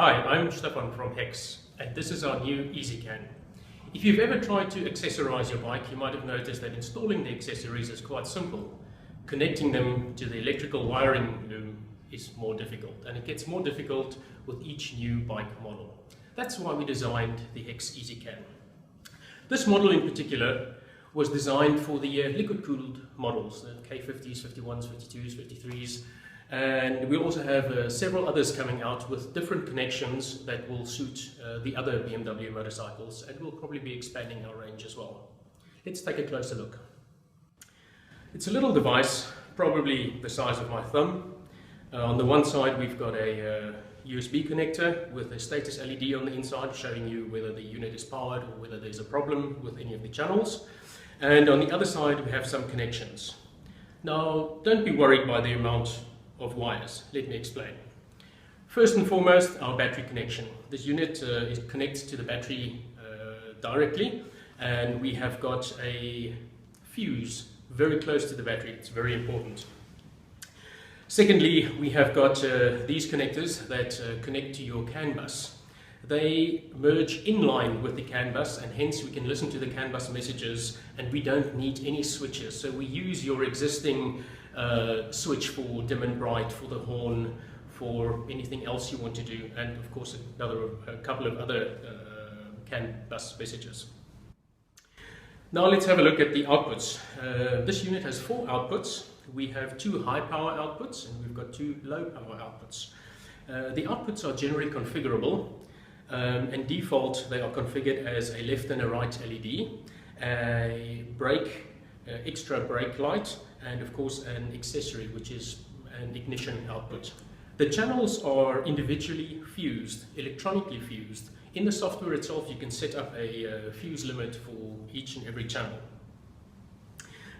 Hi, I'm Stefan from HEX, and this is our new ezCAN. If you've ever tried to accessorize your bike, you might have noticed that installing the accessories is quite simple. Connecting them to the electrical wiring loom is more difficult, and it gets more difficult with each new bike model. That's why we designed the HEX ezCAN. This model in particular was designed for the liquid-cooled models, the K50s, 51s, 52s, 53s, and we also have several others coming out with different connections that will suit the other BMW motorcycles, and we'll probably be expanding our range as well. Let's take a closer look. It's a little device, probably the size of my thumb. On the one side we've got a USB connector with a status LED on the inside showing you whether the unit is powered or whether there's a problem with any of the channels. And on the other side we have some connections. Now, don't be worried by the amount of wires. Let me explain. First and foremost, our battery connection. This unit connects to the battery directly, and we have got a fuse very close to the battery. It's very important. Secondly, we have got these connectors that connect to your CAN bus. They merge in line with the CAN bus, and hence we can listen to the CAN bus messages, and we don't need any switches. So we use your existing switch for dim and bright, for the horn, for anything else you want to do, and of course a couple of other CAN bus messages. Now let's have a look at the outputs. This unit has 4 outputs. We have 2 high power outputs and we've got 2 low power outputs. The outputs are generally configurable, and default they are configured as a left and a right LED, a brake, extra brake light, and of course an accessory, which is an ignition output. The channels are individually fused, electronically fused. In the software itself you can set up a fuse limit for each and every channel.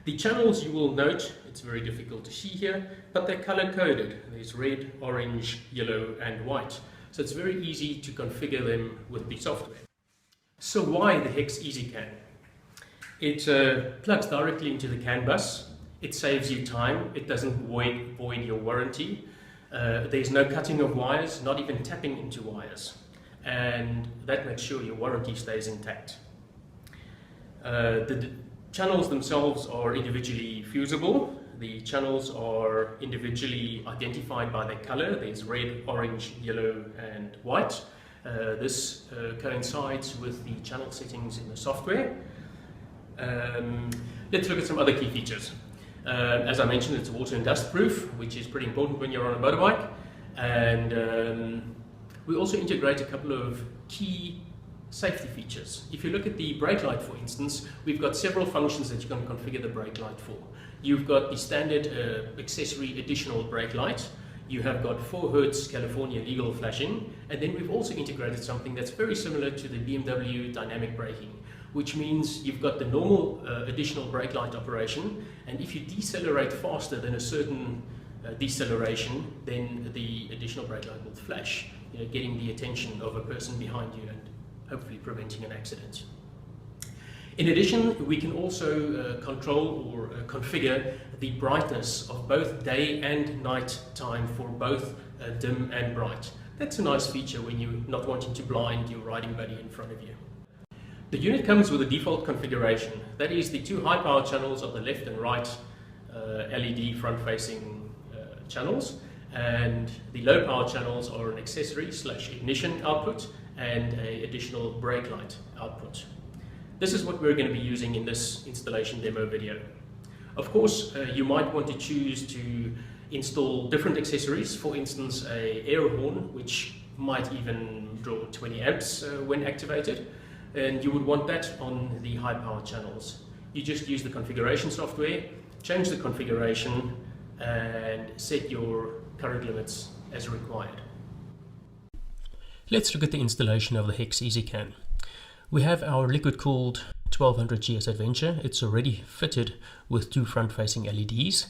The channels, you will note, it's very difficult to see here, but they're color coded. There's red, orange, yellow and white. So it's very easy to configure them with the software. So why the HEX ezCAN? It plugs directly into the CAN bus. It saves you time. It doesn't void your warranty. There's no cutting of wires, not even tapping into wires. And that makes sure your warranty stays intact. The channels themselves are individually fusible. The channels are individually identified by their color. There's red, orange, yellow and white. This coincides with the channel settings in the software. Let's look at some other key features. As I mentioned, it's water and dust proof, which is pretty important when you're on a motorbike. And we also integrate a couple of key safety features. If you look at the brake light, for instance, we've got several functions that you can configure the brake light for. You've got the standard accessory additional brake light. You have got 4 Hz California legal flashing, and then we've also integrated something that's very similar to the BMW dynamic braking, which means you've got the normal additional brake light operation, and if you decelerate faster than a certain deceleration, then the additional brake light will flash, getting the attention of a person behind you and hopefully preventing an accident. In addition, we can also control or configure the brightness of both day and night time for both dim and bright. That's a nice feature when you're not wanting to blind your riding buddy in front of you. The unit comes with a default configuration. That is, the 2 high power channels are the left and right LED front facing channels, and the low power channels are an accessory / ignition output and an additional brake light output. This is what we're going to be using in this installation demo video. Of course, you might want to choose to install different accessories, for instance a air horn, which might even draw 20 amps when activated, and you would want that on the high power channels. You just use the configuration software, change the configuration and set your current limits as required. Let's look at the installation of the HEX ezCAN. We have our liquid-cooled 1200 GS Adventure. It's already fitted with 2 front-facing LEDs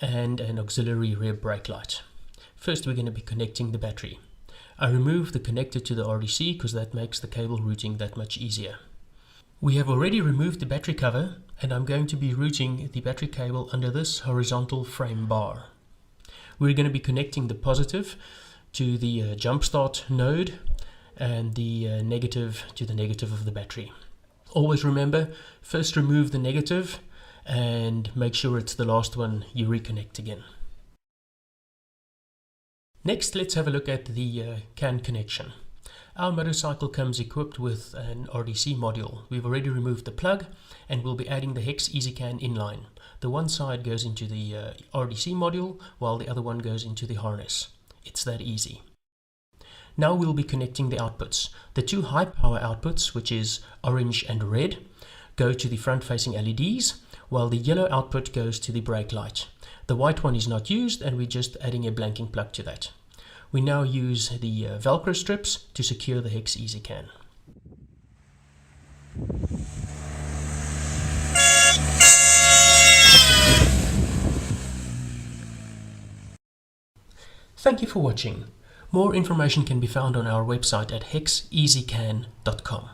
and an auxiliary rear brake light. First, we're going to be connecting the battery. I removed the connector to the RDC because that makes the cable routing that much easier. We have already removed the battery cover, and I'm going to be routing the battery cable under this horizontal frame bar. We're going to be connecting the positive to the jump start node and the negative to the negative of the battery. Always remember, first remove the negative and make sure it's the last one you reconnect again. Next, let's have a look at the CAN connection. Our motorcycle comes equipped with an RDC module. We've already removed the plug and we'll be adding the HEX ezCAN inline. The one side goes into the RDC module while the other one goes into the harness. It's that easy. Now we'll be connecting the outputs. The two high power outputs, which is orange and red, go to the front facing LEDs, while the yellow output goes to the brake light. The white one is not used and we're just adding a blanking plug to that. We now use the Velcro strips to secure the HEX ezCAN. Thank you for watching. More information can be found on our website at hexezcan.com.